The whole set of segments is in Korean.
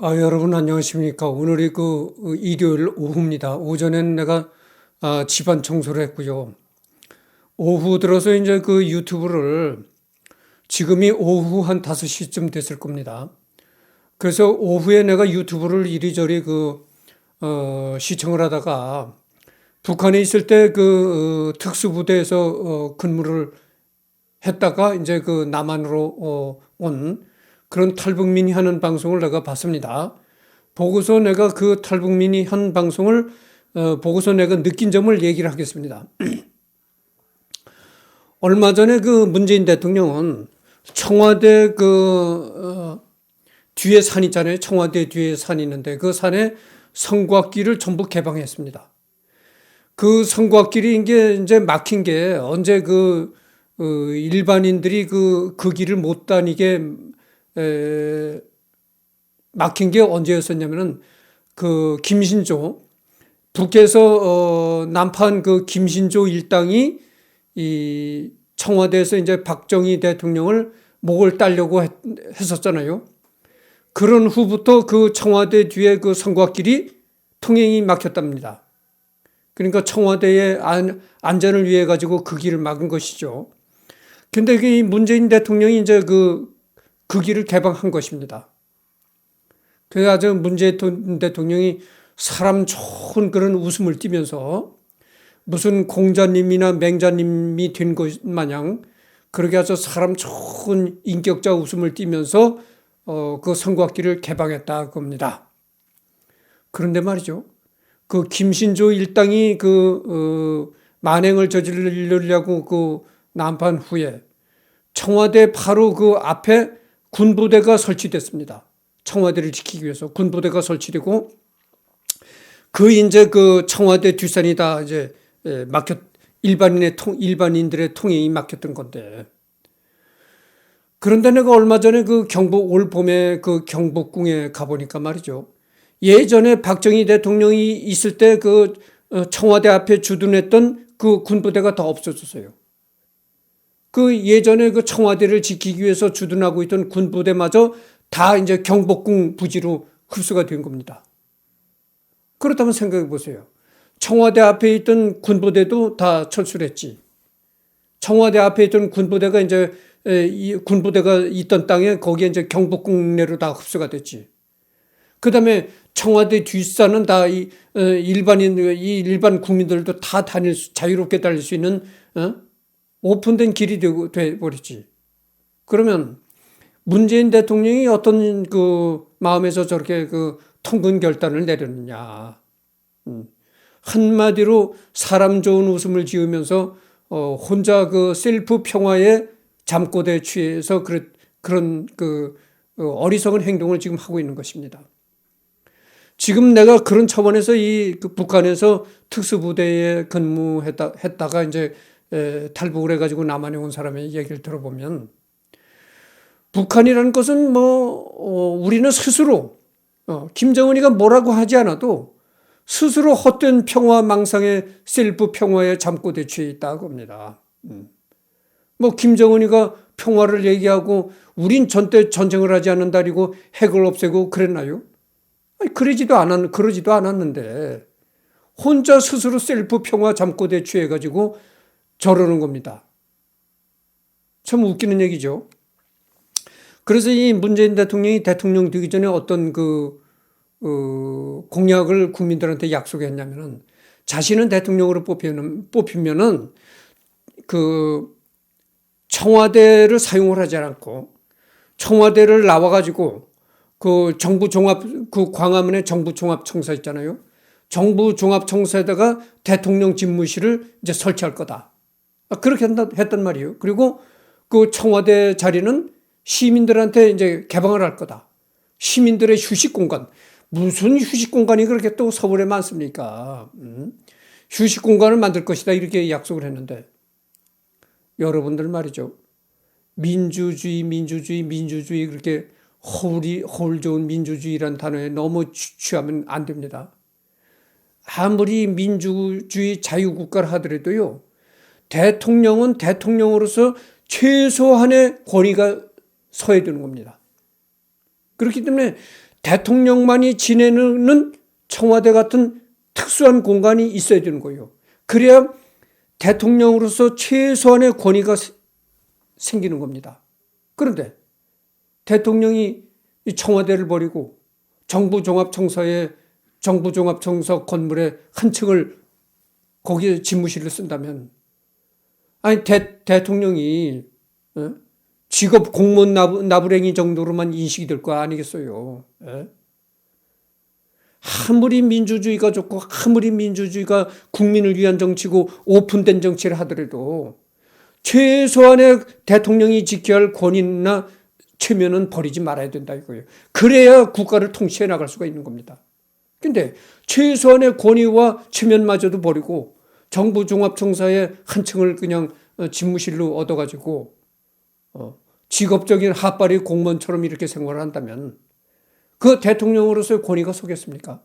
여러분 안녕하십니까. 오늘이 일요일 오후입니다. 오전엔 내가 집안 청소를 했고요. 오후 들어서 이제 유튜브를 지금이 오후 한 5시쯤 됐을 겁니다. 그래서 오후에 내가 유튜브를 이리저리 시청을 하다가 북한에 있을 때 특수부대에서 근무를 했다가 이제 남한으로 온 그런 탈북민이 하는 방송을 내가 봤습니다. 보고서 내가 그 탈북민이 한 방송을 보고서 내가 느낀 점을 얘기를 하겠습니다. 얼마 전에 문재인 대통령은 청와대 뒤에 산 있잖아요. 청와대 뒤에 산 있는데 그 산에 성곽길을 전부 개방했습니다. 그 성곽길이 이제 막힌 게 언제 일반인들이 그 길을 못 다니게 막힌 게 언제였었냐면은 김신조 북에서 남판 김신조 일당이 이 청와대에서 이제 박정희 대통령을 목을 따려고 했었잖아요. 그런 후부터 그 청와대 뒤에 그 성곽길이 통행이 막혔답니다. 그러니까 청와대의 안전을 위해 가지고 그 길을 막은 것이죠. 근데 이 문재인 대통령이 이제 그 길을 개방한 것입니다. 그래서 아주 문재인 대통령이 사람 좋은 그런 웃음을 띠면서 무슨 공자님이나 맹자님이 된 것 마냥 그렇게 해서 사람 좋은 인격자 웃음을 띠면서 그 성곽길을 개방했다 겁니다. 그런데 말이죠. 그 김신조 일당이 만행을 저지르려고 난판 후에 청와대 바로 그 앞에 군부대가 설치됐습니다. 청와대를 지키기 위해서 군부대가 설치되고 이제 청와대 뒷산이 다 이제 일반인들의 통행이 막혔던 건데. 그런데 내가 얼마 전에 올 봄에 경복궁에 가보니까 말이죠. 예전에 박정희 대통령이 있을 때 청와대 앞에 주둔했던 군부대가 다 없어졌어요. 예전에 청와대를 지키기 위해서 주둔하고 있던 군부대마저 다 이제 경복궁 부지로 흡수가 된 겁니다. 그렇다면 생각해 보세요. 청와대 앞에 있던 군부대도 다 철수를 했지. 청와대 앞에 있던 군부대가 이제 군부대가 있던 땅에 거기에 이제 경복궁 내로 다 흡수가 됐지. 그 다음에 청와대 뒷산은 다 일반 국민들도 다 자유롭게 다닐 수 있는 오픈된 길이 돼 버렸지. 그러면 문재인 대통령이 어떤 마음에서 저렇게 통근 결단을 내렸느냐. 한마디로 사람 좋은 웃음을 지으면서 혼자 셀프 평화에 잠꼬대 취해서 그런 어리석은 행동을 지금 하고 있는 것입니다. 지금 내가 그런 차원에서 북한에서 특수부대에 근무했다가 이제 탈북을 해가지고 남한에 온 사람의 얘기를 들어보면 북한이라는 것은 우리는 스스로 김정은이가 뭐라고 하지 않아도 스스로 헛된 평화 망상에 셀프 평화에 잠꼬대 취해 있다고 합니다. 김정은이가 평화를 얘기하고 우린 전대 전쟁을 하지 않는다리고 핵을 없애고 그랬나요? 그러지도 않았는데 혼자 스스로 셀프 평화 잠꼬대 취해가지고 저러는 겁니다. 참 웃기는 얘기죠. 그래서 이 문재인 대통령이 대통령 되기 전에 어떤 공약을 국민들한테 약속했냐면은 자신은 대통령으로 뽑히면은 청와대를 사용을 하지 않고 청와대를 나와가지고 정부 종합 광화문에 정부 종합청사 있잖아요. 정부 종합청사에다가 대통령 집무실을 이제 설치할 거다. 그렇게 했단 말이에요. 그리고 청와대 자리는 시민들한테 이제 개방을 할 거다. 시민들의 휴식 공간. 무슨 휴식 공간이 그렇게 또 서울에 많습니까? 휴식 공간을 만들 것이다. 이렇게 약속을 했는데 여러분들 말이죠. 민주주의 그렇게 허울 좋은 민주주의라는 단어에 너무 취하면 안 됩니다. 아무리 민주주의 자유국가를 하더라도요. 대통령은 대통령으로서 최소한의 권위가 서야 되는 겁니다. 그렇기 때문에 대통령만이 지내는 청와대 같은 특수한 공간이 있어야 되는 거예요. 그래야 대통령으로서 최소한의 권위가 생기는 겁니다. 그런데 대통령이 이 청와대를 버리고 정부종합청사 건물의 한 층을 거기에 집무실로 쓴다면, 아니 대통령이 직업 공무원 나부랭이 정도로만 인식이 될 거 아니겠어요? 예? 아무리 민주주의가 좋고 아무리 민주주의가 국민을 위한 정치고 오픈된 정치를 하더라도 최소한의 대통령이 지켜야 할 권위나 체면은 버리지 말아야 된다 이거예요. 그래야 국가를 통치해 나갈 수가 있는 겁니다. 근데 최소한의 권위와 체면마저도 버리고 정부종합청사의 한 층을 그냥 집무실로 얻어가지고 직업적인 핫바리 공무원처럼 이렇게 생활을 한다면 그 대통령으로서의 권위가 속겠습니까?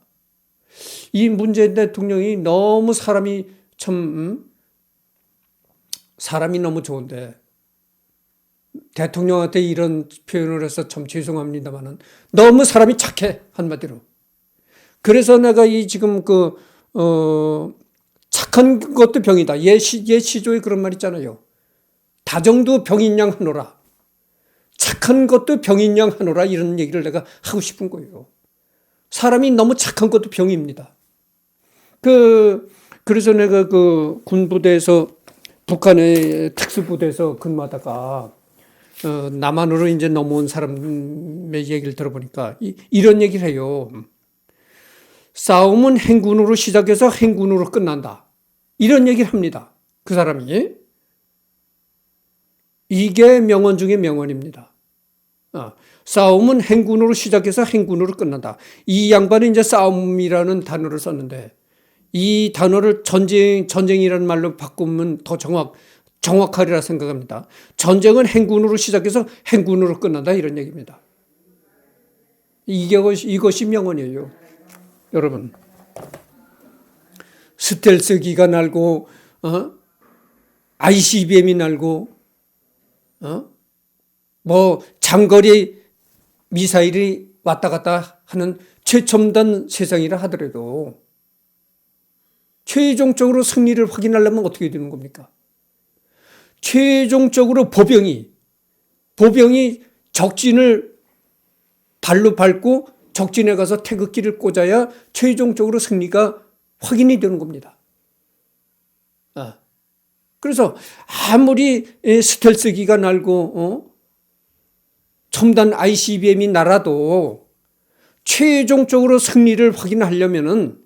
이 문재인 대통령이 너무 사람이 너무 좋은데, 대통령한테 이런 표현을 해서 참 죄송합니다만은 너무 사람이 착해, 한마디로. 그래서 내가 이 지금 착한 것도 병이다. 옛 시조에 그런 말 있잖아요. 다정도 병인 양 하노라. 착한 것도 병인 양 하노라. 이런 얘기를 내가 하고 싶은 거예요. 사람이 너무 착한 것도 병입니다. 그래서 내가 군부대에서, 북한의 특수부대에서 근무하다가 남한으로 이제 넘어온 사람의 얘기를 들어보니까 이런 얘기를 해요. 싸움은 행군으로 시작해서 행군으로 끝난다. 이런 얘기를 합니다. 그 사람이. 이게 명언 중에 명언입니다. 싸움은 행군으로 시작해서 행군으로 끝난다. 이 양반은 이제 싸움이라는 단어를 썼는데, 이 단어를 전쟁이라는 말로 바꾸면 더 정확하리라 생각합니다. 전쟁은 행군으로 시작해서 행군으로 끝난다, 이런 얘기입니다. 이것이 명언이에요. 여러분, 스텔스기가 날고 ICBM이 날고 장거리 미사일이 왔다 갔다 하는 최첨단 세상이라 하더라도 최종적으로 승리를 확인하려면 어떻게 되는 겁니까? 최종적으로 보병이 적진을 발로 밟고 적진에 가서 태극기를 꽂아야 최종적으로 승리가 확인이 되는 겁니다. 그래서 아무리 스텔스기가 날고 첨단 ICBM이 날아도 최종적으로 승리를 확인하려면은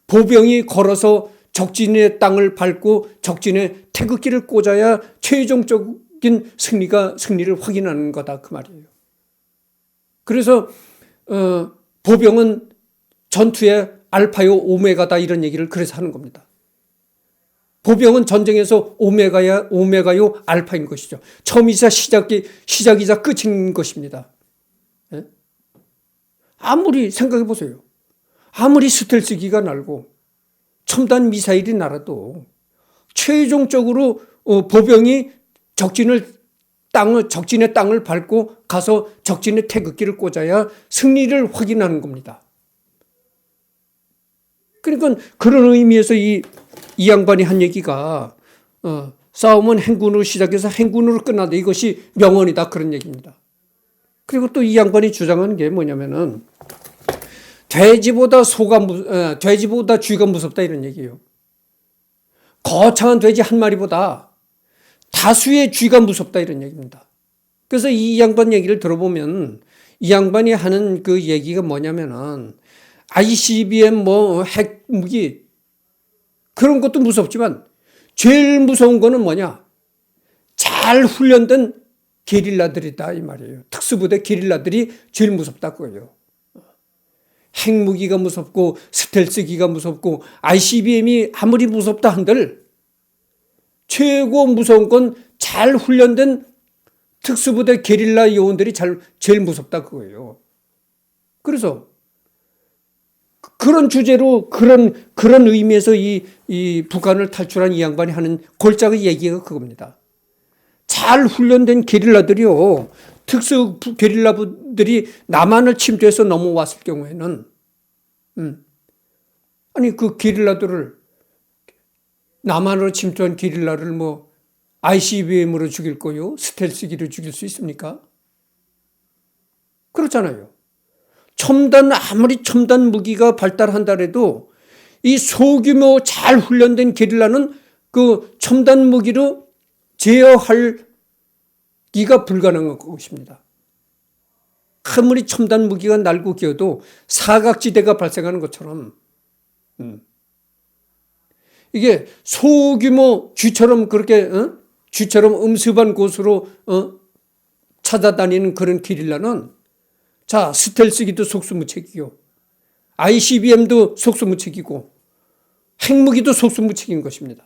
보병이 걸어서 적진의 땅을 밟고 적진에 태극기를 꽂아야 최종적인 승리를 확인하는 거다, 그 말이에요. 그래서 보병은 전투의 알파요 오메가다, 이런 얘기를 그래서 하는 겁니다. 보병은 전쟁에서 오메가요 알파인 것이죠. 처음이자 시작이자 끝인 것입니다. 예? 아무리 생각해 보세요. 아무리 스텔스기가 날고 첨단 미사일이 날아도 최종적으로 보병이 적진의 땅을 밟고 가서 적진의 태극기를 꽂아야 승리를 확인하는 겁니다. 그러니까 그런 의미에서 이 양반이 한 얘기가 싸움은 행군으로 시작해서 행군으로 끝난다. 이것이 명언이다, 그런 얘기입니다. 그리고 또 이 양반이 주장하는 게 뭐냐면은 돼지보다 쥐가 무섭다, 이런 얘기예요. 거창한 돼지 한 마리보다 다수의 쥐가 무섭다, 이런 얘기입니다. 그래서 이 양반 얘기를 들어보면 이 양반이 하는 그 얘기가 뭐냐면은 ICBM 핵무기 그런 것도 무섭지만 제일 무서운 거는 뭐냐? 잘 훈련된 게릴라들이다, 이 말이에요. 특수부대 게릴라들이 제일 무섭다, 그거예요. 핵무기가 무섭고 스텔스기가 무섭고 ICBM이 아무리 무섭다 한들 최고 무서운 건 잘 훈련된 특수부대 게릴라 요원들이 제일 무섭다, 그거예요. 그래서 그런 주제로 그런 의미에서 이 북한을 탈출한 이 양반이 하는 골짜기 얘기가 그겁니다. 잘 훈련된 게릴라들이요, 특수 게릴라 적들이 남한을 침투해서 넘어왔을 경우에는 아니 그 게릴라들을 남한으로 침투한 게릴라를 뭐 ICBM으로 죽일 거요? 스텔스기로 죽일 수 있습니까? 그렇잖아요. 아무리 첨단 무기가 발달한다 해도 이 소규모 잘 훈련된 게릴라는 그 첨단 무기로 제어하기가 불가능한 것입니다. 아무리 첨단 무기가 날고 기어도 사각지대가 발생하는 것처럼 이게 소규모 쥐처럼 그렇게 쥐처럼 음습한 곳으로 찾아다니는 그런 게릴라는 자 스텔스기도 속수무책이고 ICBM도 속수무책이고 핵무기도 속수무책인 것입니다.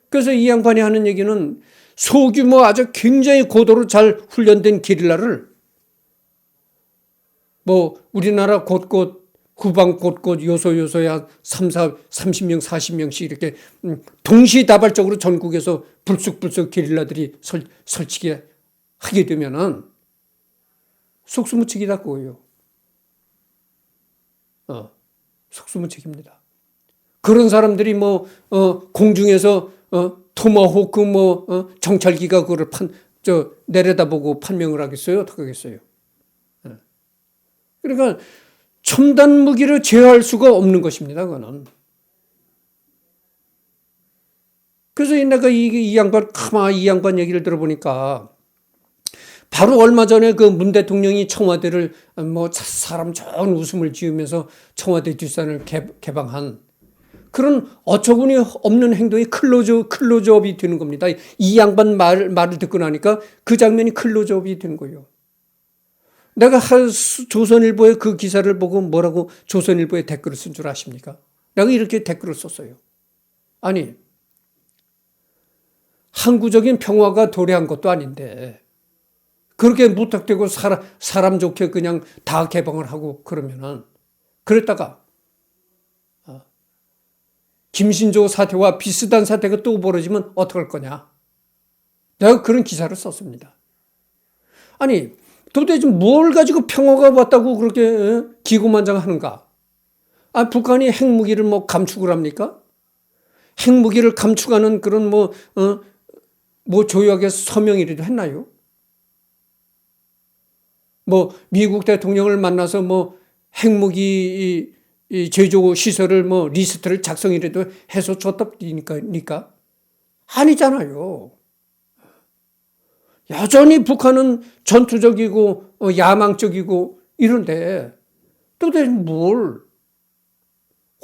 그래서 이 양반이 하는 얘기는 소규모 아주 굉장히 고도로 잘 훈련된 게릴라를 뭐 우리나라 곳곳 후방 곳곳 요소요소에 한 30명 40명씩 이렇게 동시다발적으로 전국에서 불쑥불쑥 게릴라들이 설치게 하게 되면은 속수무책이다 그거예요. 속수무책입니다. 그런 사람들이 뭐 공중에서 토마호크 정찰기가 그거를 내려다보고 판명을 하겠어요? 어떻게 하겠어요? 그러니까 첨단 무기를 제어할 수가 없는 것입니다. 그거는. 그래서 내가 이 양반 얘기를 들어보니까 바로 얼마 전에 그 문 대통령이 청와대를 뭐 사람 좋은 웃음을 지으면서 청와대 뒷산을 개방한 그런 어처구니 없는 행동이 클로즈업이 되는 겁니다. 이 양반 말을 듣고 나니까 그 장면이 클로즈업이 되는 거예요. 내가 조선일보의 그 기사를 보고 뭐라고 조선일보에 댓글을 쓴 줄 아십니까? 내가 이렇게 댓글을 썼어요. 아니, 항구적인 평화가 도래한 것도 아닌데 그렇게 무턱대고 사람 좋게 그냥 다 개방을 하고 그러면은 그랬다가 김신조 사태와 비슷한 사태가 또 벌어지면 어떡할 거냐. 내가 그런 기사를 썼습니다. 아니 도대체 뭘 가지고 평화가 왔다고 그렇게 기고만장하는가. 북한이 핵무기를 뭐 감축을 합니까? 핵무기를 감축하는 그런 뭐 조약의 서명이라도 했나요? 뭐 미국 대통령을 만나서 뭐 핵무기 제조 시설을 뭐 리스트를 작성이라도 해서 줬답니까? 아니잖아요. 여전히 북한은 전투적이고 야망적이고 이런데 도대체 뭘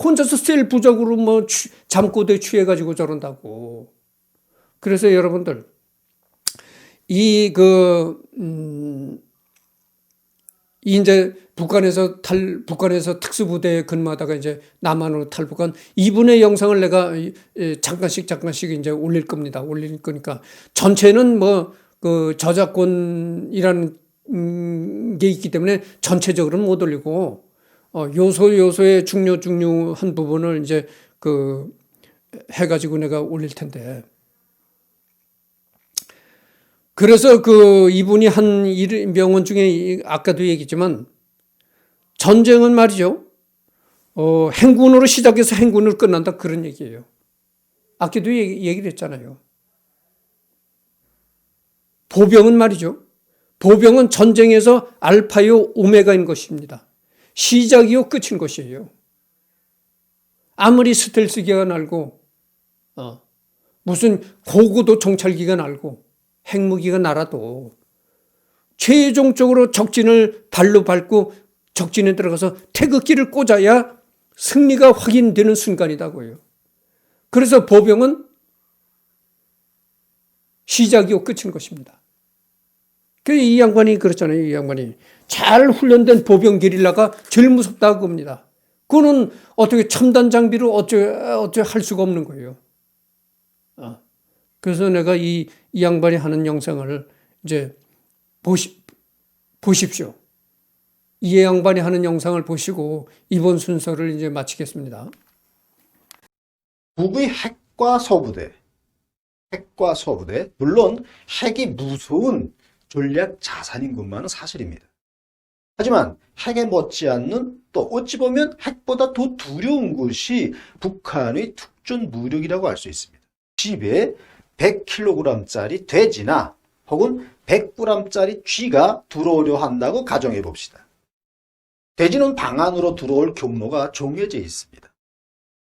혼자서 셀프적으로 뭐 잠꼬대 취해가지고 저런다고. 그래서 여러분들 이제 북한에서 특수부대에 근무하다가 이제 남한으로 탈북한 이분의 영상을 내가 잠깐씩 이제 올릴 겁니다. 올릴 거니까 전체는 뭐 그 저작권이라는 게 있기 때문에 전체적으로는 못 올리고 요소의 중요한 부분을 이제 해가지고 내가 올릴 텐데. 그래서 이분이 한 명언 중에 아까도 얘기했지만 전쟁은 말이죠. 행군으로 시작해서 행군으로 끝난다 그런 얘기예요. 아까도 얘기를 했잖아요. 보병은 말이죠. 보병은 전쟁에서 알파요 오메가인 것입니다. 시작이요 끝인 것이에요. 아무리 스텔스기가 날고 무슨 고고도 정찰기가 날고 핵무기가 날아도 최종적으로 적진을 발로 밟고 적진에 들어가서 태극기를 꽂아야 승리가 확인되는 순간이다고요. 그래서 보병은 시작이요 끝인 것입니다. 이 양반이 그렇잖아요. 이 양반이 잘 훈련된 보병 게릴라가 제일 무섭다고 봅니다. 그거는 어떻게 첨단 장비로 어째 할 수가 없는 거예요. 그래서 내가 이 양반이 하는 영상을 이제 보십시오. 이 양반이 하는 영상을 보시고 이번 순서를 이제 마치겠습니다. 북의 핵과 서부대. 물론 핵이 무서운 전략 자산인 것만은 사실입니다. 하지만 핵에 못지않는 또 어찌 보면 핵보다 더 두려운 것이 북한의 특전 무력이라고 할 수 있습니다. 집에 100kg짜리 돼지나 혹은 100g짜리 쥐가 들어오려 한다고 가정해 봅시다. 돼지는 방 안으로 들어올 경로가 정해져 있습니다.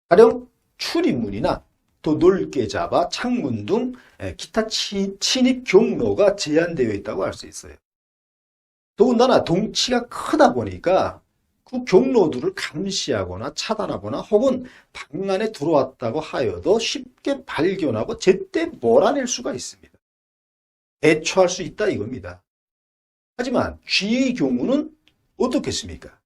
가령 출입문이나 더 넓게 잡아 창문 등 기타 침입 경로가 제한되어 있다고 할 수 있어요. 더군다나 덩치가 크다 보니까 그 경로들을 감시하거나 차단하거나 혹은 방 안에 들어왔다고 하여도 쉽게 발견하고 제때 몰아낼 수가 있습니다. 대처할 수 있다 이겁니다. 하지만 쥐의 경우는 어떻겠습니까?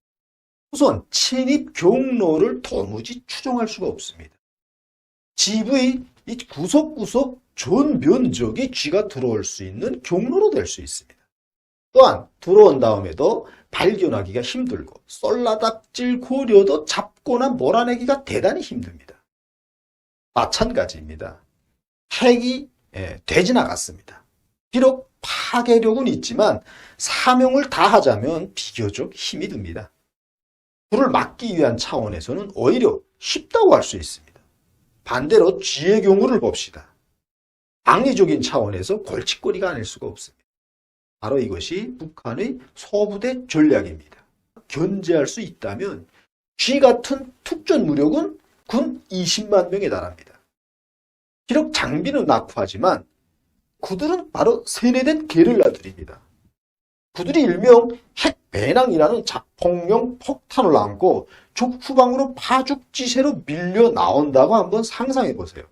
우선 침입 경로를 도무지 추정할 수가 없습니다. 집의 이 구석구석 전 면적이 쥐가 들어올 수 있는 경로로 될 수 있습니다. 또한 들어온 다음에도 발견하기가 힘들고 썰라닥질 고려도 잡거나 몰아내기가 대단히 힘듭니다. 마찬가지입니다. 핵이 돼지 나갔습니다. 비록 파괴력은 있지만 사명을 다하자면 비교적 힘이 듭니다. 불을 막기 위한 차원에서는 오히려 쉽다고 할 수 있습니다. 반대로 쥐의 경우를 봅시다. 방위적인 차원에서 골칫거리가 아닐 수가 없습니다. 바로 이것이 북한의 소부대 전략입니다. 견제할 수 있다면 쥐 같은 특전 무력은 군 20만 명에 달합니다. 비록 장비는 낙후하지만 그들은 바로 세뇌된 게릴라들입니다. 그들이 일명 핵배낭이라는 자폭용 폭탄을 안고 적 후방으로 파죽지세로 밀려 나온다고 한번 상상해 보세요.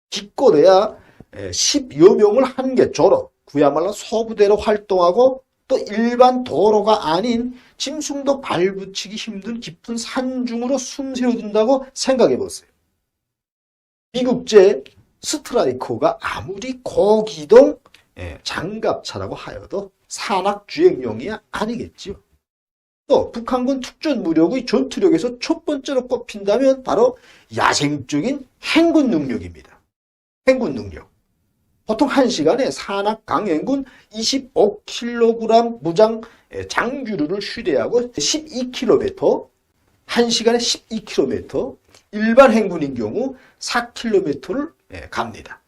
기껏해야 10여 명을 한 개 졸업, 그야말로 소부대로 활동하고 또 일반 도로가 아닌 짐승도 발붙이기 힘든 깊은 산중으로 숨세워둔다고 생각해 보세요. 미국제 스트라이커가 아무리 고기동 장갑차라고 하여도 산악주행용이 아니겠지요. 또 북한군 특전 무력의 전투력에서 첫 번째로 꼽힌다면 바로 야생적인 행군 능력입니다. 행군 능력. 보통 1시간에 산악 강행군 25kg 무장 장규류를 휴대하고 12km, 1시간에 12km, 일반 행군인 경우 4km를 갑니다.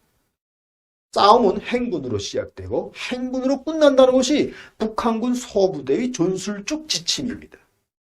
싸움은 행군으로 시작되고 행군으로 끝난다는 것이 북한군 소부대의 전술적 지침입니다.